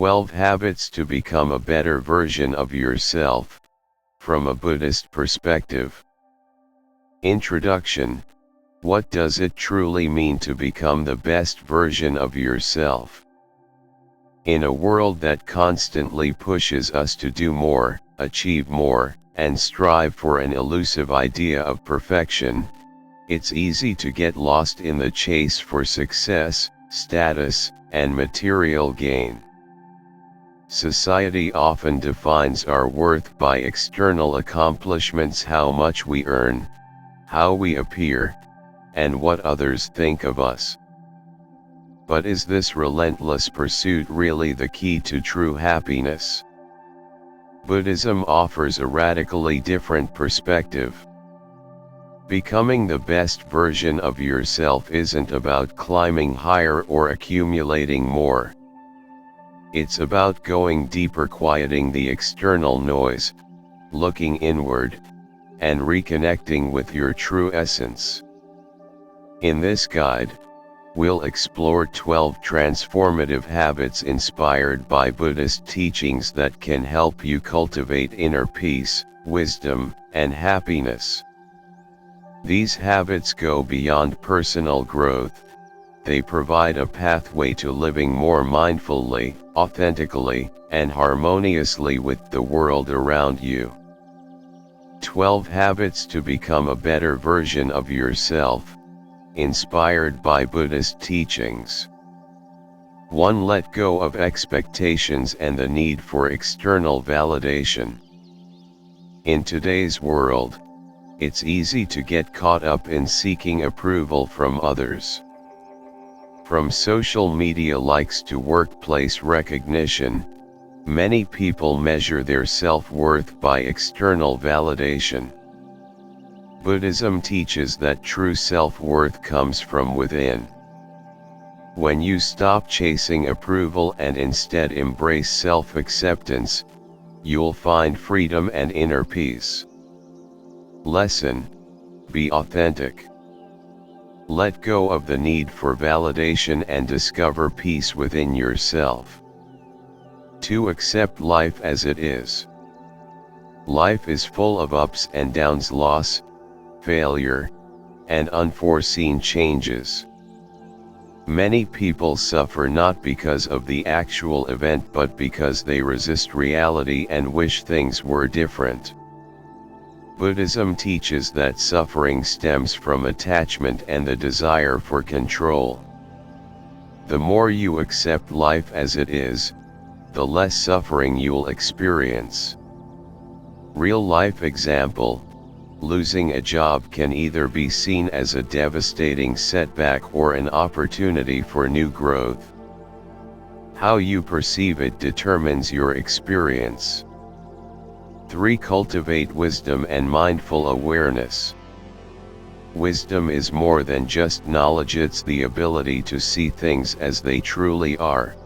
12 Habits to Become a Better Version of Yourself, from a Buddhist Perspective. Introduction. What does it truly mean to become the best version of yourself? In a world that constantly pushes us to do more, achieve more, and strive for an elusive idea of perfection, it's easy to get lost in the chase for success, status, and material gain. Society often defines our worth by external accomplishments: how much we earn, how we appear, and what others think of us. But is this relentless pursuit really the key to true happiness? Buddhism offers a radically different perspective. Becoming the best version of yourself isn't about climbing higher or accumulating more. It's about going deeper, quieting the external noise, looking inward, and reconnecting with your true essence. In this guide, we'll explore 12 transformative habits inspired by Buddhist teachings that can help you cultivate inner peace, wisdom, and happiness. These habits go beyond personal growth. They provide a pathway to living more mindfully, authentically, and harmoniously with the world around you. 12 Habits to Become a Better Version of Yourself, inspired by Buddhist teachings. 1. Let go of expectations and the need for external validation. In today's world, it's easy to get caught up in seeking approval from others. From social media likes to workplace recognition, many people measure their self-worth by external validation. Buddhism teaches that true self-worth comes from within. When you stop chasing approval and instead embrace self-acceptance, you'll find freedom and inner peace. Lesson: be authentic. Let go of the need for validation and discover peace within yourself. 2. Accept life as it is. Life is full of ups and downs, loss, failure, and unforeseen changes. Many people suffer not because of the actual event but because they resist reality and wish things were different. Buddhism teaches that suffering stems from attachment and the desire for control. The more you accept life as it is, the less suffering you'll experience. Real-life example: losing a job can either be seen as a devastating setback or an opportunity for new growth. How you perceive it determines your experience. 3. Cultivate wisdom and mindful awareness. Wisdom is more than just knowledge, it's the ability to see things as they truly are.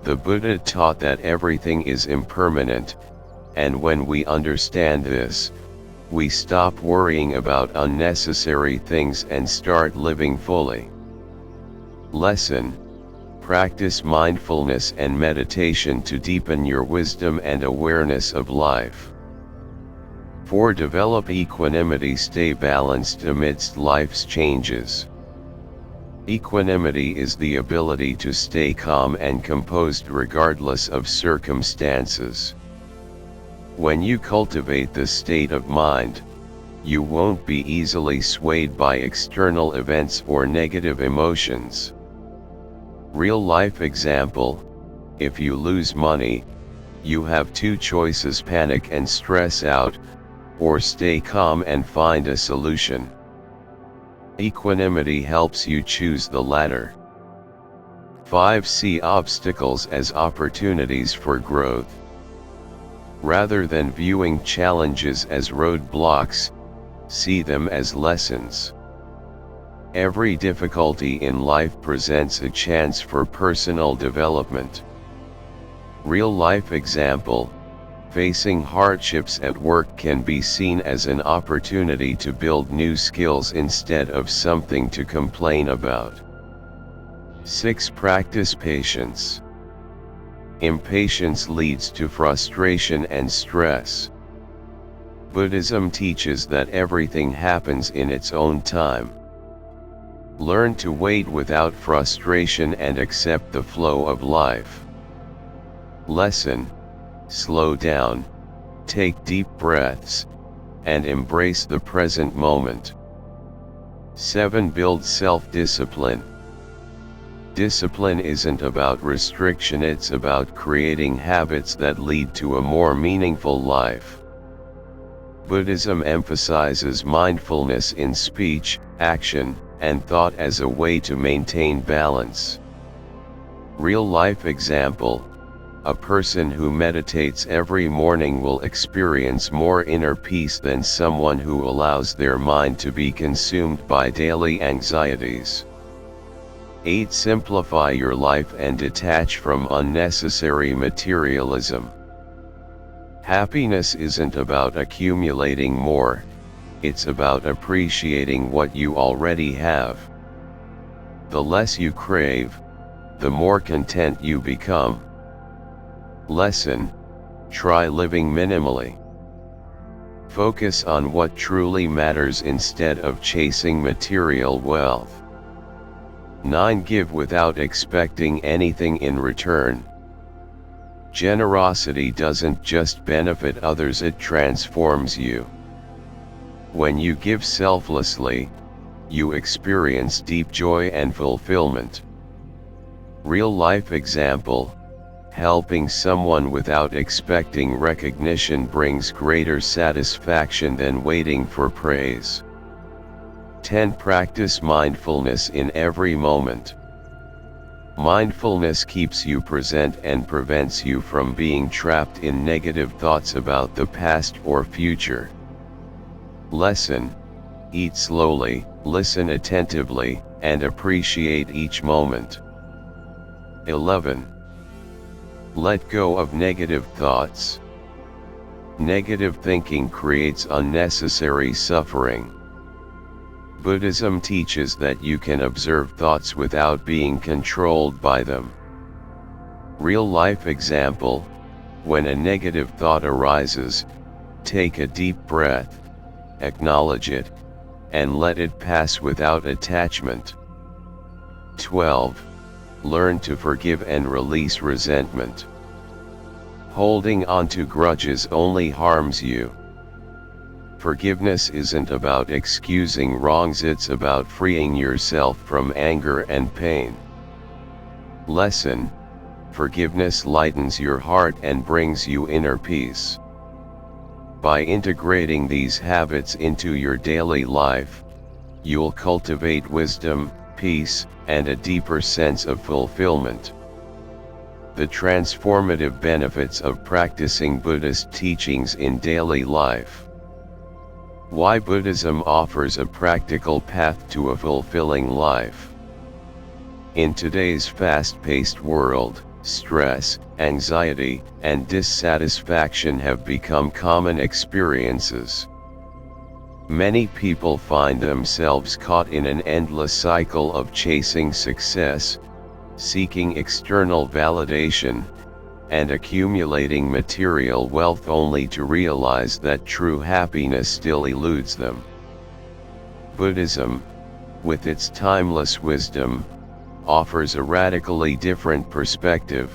The Buddha taught that everything is impermanent, and when we understand this, we stop worrying about unnecessary things and start living fully. Lesson: practice mindfulness and meditation to deepen your wisdom and awareness of life. 4. Develop equanimity. Stay balanced amidst life's changes. Equanimity is the ability to stay calm and composed regardless of circumstances. When you cultivate this state of mind, you won't be easily swayed by external events or negative emotions. Real-life example: if you lose money, you have two choices: panic and stress out, or stay calm and find a solution. Equanimity helps you choose the latter. 5. See obstacles as opportunities for growth. Rather than viewing challenges as roadblocks, see them as lessons. Every difficulty in life presents a chance for personal development. Real-life example: facing hardships at work can be seen as an opportunity to build new skills instead of something to complain about. 6. Practice patience. Impatience leads to frustration and stress. Buddhism teaches that everything happens in its own time. Learn to wait without frustration and accept the flow of life. Lesson: slow down, take deep breaths, and embrace the present moment. 7. Build self-discipline. Discipline isn't about restriction, it's about creating habits that lead to a more meaningful life. Buddhism emphasizes mindfulness in speech, action, and thought as a way to maintain balance. Real-life example: a person who meditates every morning will experience more inner peace than someone who allows their mind to be consumed by daily anxieties. 8. Simplify your life and detach from unnecessary materialism. Happiness isn't about accumulating more, it's about appreciating what you already have. The less you crave, the more content you become. Lesson: try living minimally. Focus on what truly matters instead of chasing material wealth. 9. Give without expecting anything in return. Generosity doesn't just benefit others, it transforms you. When you give selflessly, you experience deep joy and fulfillment. Real-life example: helping someone without expecting recognition brings greater satisfaction than waiting for praise. 10. Practice mindfulness in every moment. Mindfulness keeps you present and prevents you from being trapped in negative thoughts about the past or future. Lesson: eat slowly, listen attentively, and appreciate each moment. 11. Let go of negative thoughts. Negative thinking creates unnecessary suffering. Buddhism teaches that you can observe thoughts without being controlled by them. Real-life example: when a negative thought arises, take a deep breath, acknowledge it, and let it pass without attachment. 12. Learn to forgive and release resentment. Holding on to grudges only harms you. Forgiveness isn't about excusing wrongs, it's about freeing yourself from anger and pain. Lesson: forgiveness lightens your heart and brings you inner peace. By integrating these habits into your daily life, you'll cultivate wisdom, peace, and a deeper sense of fulfillment. The transformative benefits of practicing Buddhist teachings in daily life. Why Buddhism offers a practical path to a fulfilling life. In today's fast-paced world, stress, anxiety, and dissatisfaction have become common experiences. Many people find themselves caught in an endless cycle of chasing success, seeking external validation, and accumulating material wealth only to realize that true happiness still eludes them. Buddhism, with its timeless wisdom, offers a radically different perspective.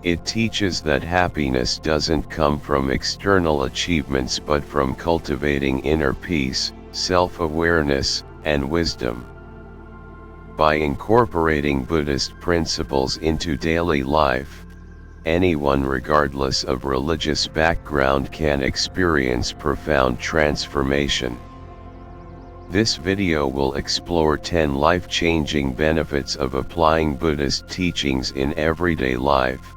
It teaches that happiness doesn't come from external achievements but from cultivating inner peace, self-awareness, and wisdom. By incorporating Buddhist principles into daily life, anyone regardless of religious background can experience profound transformation. This video will explore 10 life-changing benefits of applying Buddhist teachings in everyday life,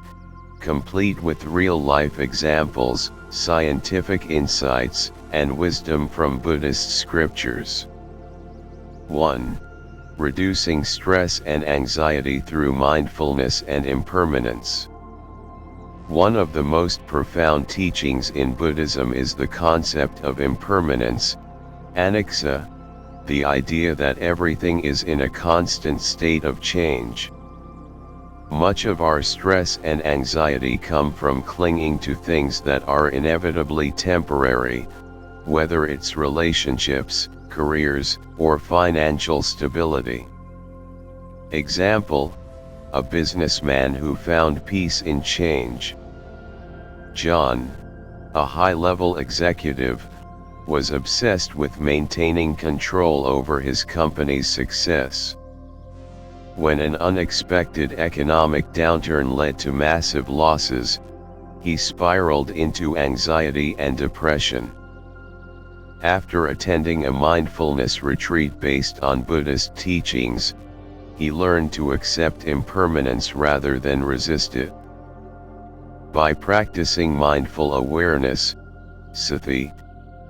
complete with real-life examples, scientific insights, and wisdom from Buddhist scriptures. 1. Reducing stress and anxiety through mindfulness and impermanence. One of the most profound teachings in Buddhism is the concept of impermanence, anicca, the idea that everything is in a constant state of change. Much of our stress and anxiety come from clinging to things that are inevitably temporary, whether it's relationships, careers, or financial stability. Example: a businessman who found peace in change. John, a high-level executive, was obsessed with maintaining control over his company's success. When an unexpected economic downturn led to massive losses, he spiraled into anxiety and depression. After attending a mindfulness retreat based on Buddhist teachings, he learned to accept impermanence rather than resist it. By practicing mindful awareness, sati,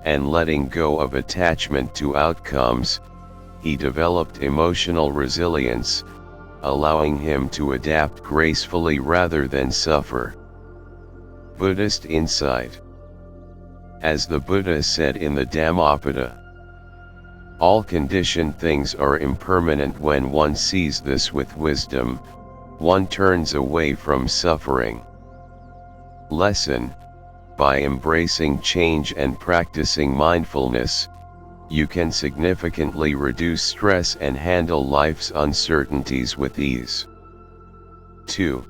and letting go of attachment to outcomes, he developed emotional resilience, allowing him to adapt gracefully rather than suffer. Buddhist insight. As the Buddha said in the Dhammapada, all conditioned things are impermanent. When one sees this with wisdom, one turns away from suffering. Lesson: by embracing change and practicing mindfulness, you can significantly reduce stress and handle life's uncertainties with ease. 2.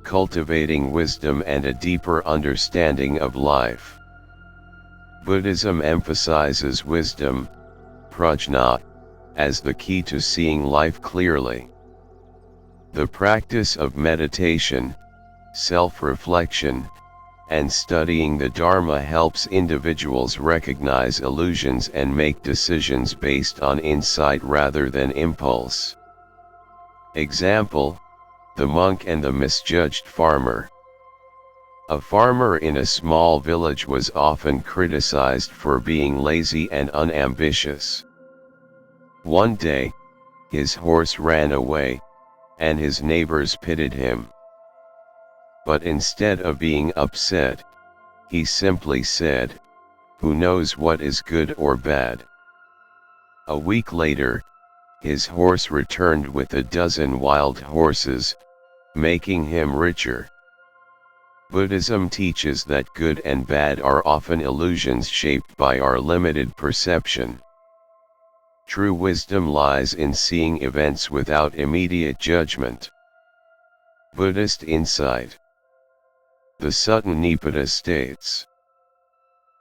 Cultivating wisdom and a deeper understanding of life. Buddhism emphasizes wisdom, prajna, as the key to seeing life clearly. The practice of meditation, self-reflection, and studying the Dharma helps individuals recognize illusions and make decisions based on insight rather than impulse. Example: the monk and the misjudged farmer. A farmer in a small village was often criticized for being lazy and unambitious. One day, his horse ran away, and his neighbors pitied him. But instead of being upset, he simply said, "Who knows what is good or bad?" A week later, his horse returned with a dozen wild horses, making him richer. Buddhism teaches that good and bad are often illusions shaped by our limited perception. True wisdom lies in seeing events without immediate judgment. Buddhist insight. The Sutta Nipata states,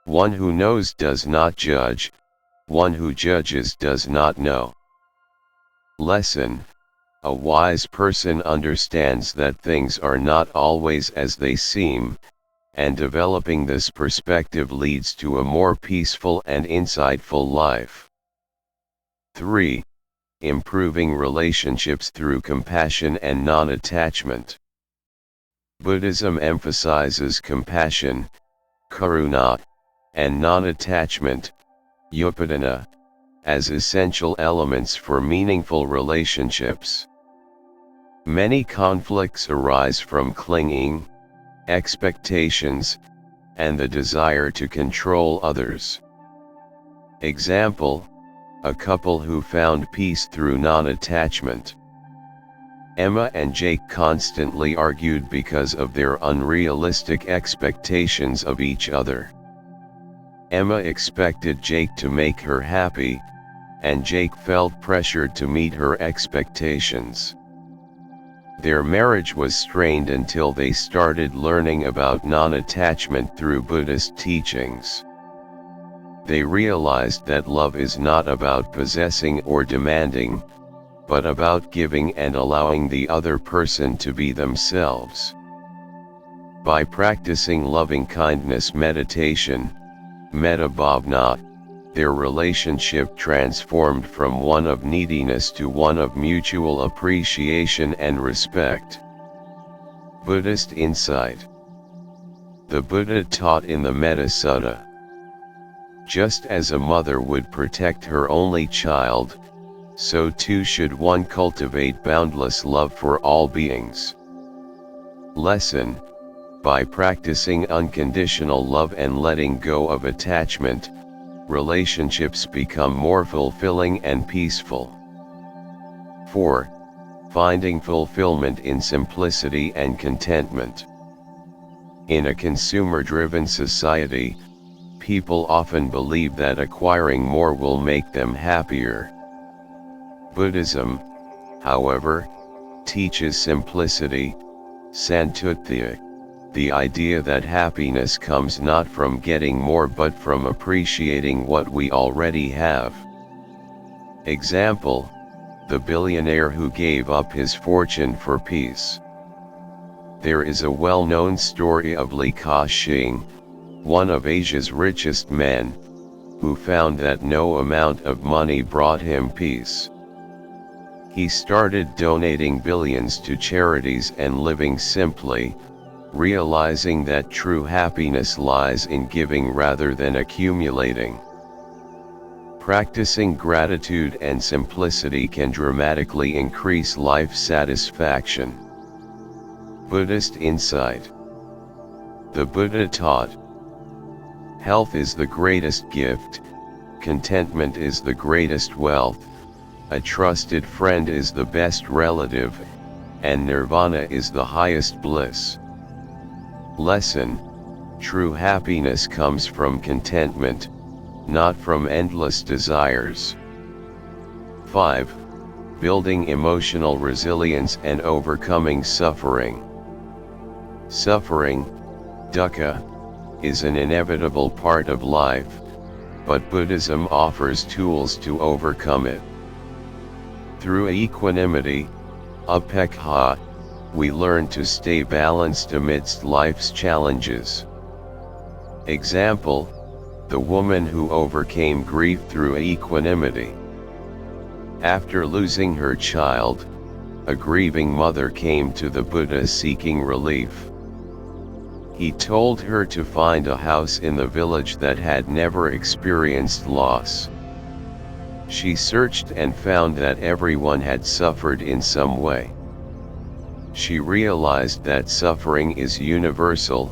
"One who knows does not judge, one who judges does not know." Lesson: a wise person understands that things are not always as they seem, and developing this perspective leads to a more peaceful and insightful life. 3. Improving relationships through compassion and non-attachment. Buddhism emphasizes compassion, karuna, and non-attachment, upadana, as essential elements for meaningful relationships. Many conflicts arise from clinging, expectations, and the desire to control others. Example: a couple who found peace through non-attachment. Emma and Jake constantly argued because of their unrealistic expectations of each other. Emma expected Jake to make her happy, and Jake felt pressured to meet her expectations. Their marriage was strained until they started learning about non-attachment through Buddhist teachings. They realized that love is not about possessing or demanding, but about giving and allowing the other person to be themselves. By practicing loving-kindness meditation, metta bhavana, their relationship transformed from one of neediness to one of mutual appreciation and respect. Buddhist insight. The Buddha taught in the Metta Sutta, "Just as a mother would protect her only child, so too should one cultivate boundless love for all beings." Lesson: by practicing unconditional love and letting go of attachment, relationships become more fulfilling and peaceful. 4. finding fulfillment in simplicity and contentment. In a consumer-driven society, people often believe that acquiring more will make them happier. Buddhism, however, teaches simplicity, santutthya, the idea that happiness comes not from getting more but from appreciating what we already have. Example: the billionaire who gave up his fortune for peace. There is a well-known story of Li Ka-shing, one of Asia's richest men, who found that no amount of money brought him peace. He started donating billions to charities and living simply, realizing that true happiness lies in giving rather than accumulating. Practicing gratitude and simplicity can dramatically increase life satisfaction. Buddhist insight. The Buddha taught, "Health is the greatest gift, contentment is the greatest wealth, a trusted friend is the best relative, and nirvana is the highest bliss." Lesson: true happiness comes from contentment, not from endless desires. 5. Building emotional resilience and overcoming suffering. Suffering, dukkha, is an inevitable part of life, but Buddhism offers tools to overcome it. Through equanimity, upekkha, we learn to stay balanced amidst life's challenges. Example: the woman who overcame grief through equanimity. After losing her child, a grieving mother came to the Buddha seeking relief. He told her to find a house in the village that had never experienced loss. She searched and found that everyone had suffered in some way. She realized that suffering is universal,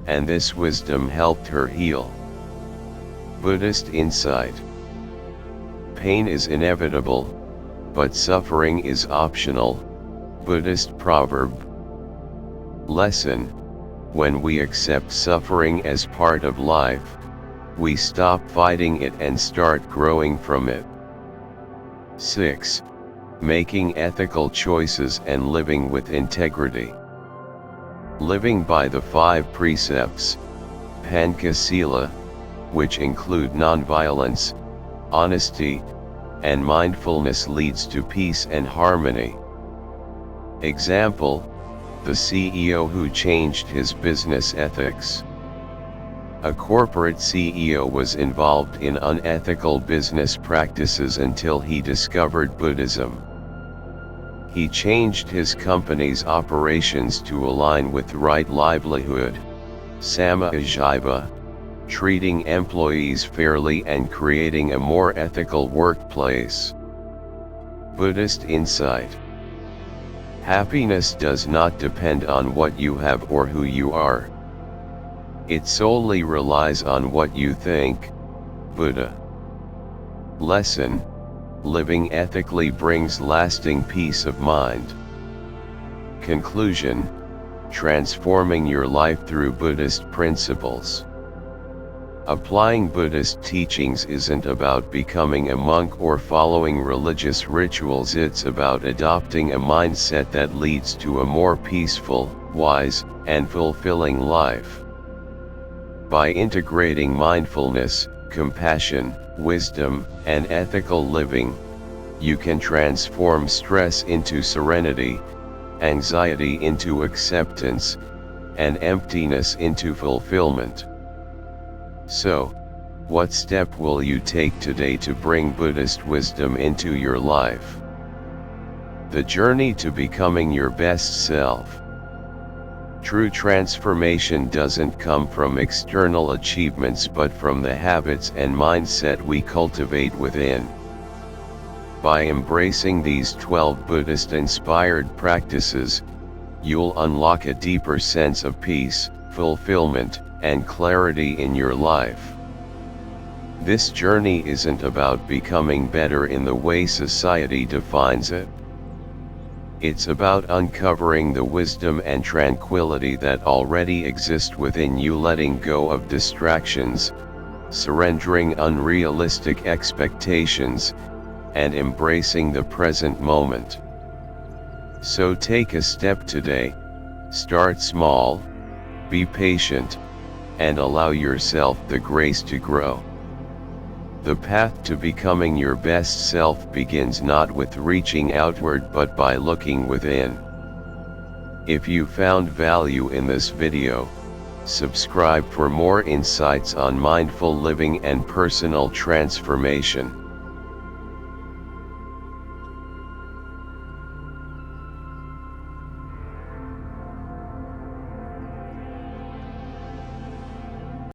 and this wisdom helped her heal. Buddhist insight. Pain is inevitable, but suffering is optional. Buddhist proverb. Lesson: when we accept suffering as part of life, we stop fighting it and start growing from it. 6. Making ethical choices and living with integrity. Living by the 5 precepts, Pancasila, which include nonviolence, honesty, and mindfulness, leads to peace and harmony. Example: the CEO who changed his business ethics. A corporate CEO was involved in unethical business practices until he discovered Buddhism. He changed his company's operations to align with right livelihood, samma-ajiva, treating employees fairly and creating a more ethical workplace. Buddhist insight. Happiness does not depend on what you have or who you are. It solely relies on what you think. Buddha. Lesson: living ethically brings lasting peace of mind. Conclusion: transforming your life through Buddhist principles. Applying Buddhist teachings isn't about becoming a monk or following religious rituals, it's about adopting a mindset that leads to a more peaceful, wise, and fulfilling life. By integrating mindfulness, compassion, wisdom, and ethical living, you can transform stress into serenity, anxiety into acceptance, and emptiness into fulfillment. So, what step will you take today to bring Buddhist wisdom into your life? The journey to becoming your best self. True transformation doesn't come from external achievements but from the habits and mindset we cultivate within. By embracing these 12 Buddhist-inspired practices, you'll unlock a deeper sense of peace, fulfillment, and clarity in your life. This journey isn't about becoming better in the way society defines it. It's about uncovering the wisdom and tranquility that already exist within you, letting go of distractions, surrendering unrealistic expectations, and embracing the present moment. So take a step today, start small, be patient, and allow yourself the grace to grow. The path to becoming your best self begins not with reaching outward but by looking within. If you found value in this video, subscribe for more insights on mindful living and personal transformation.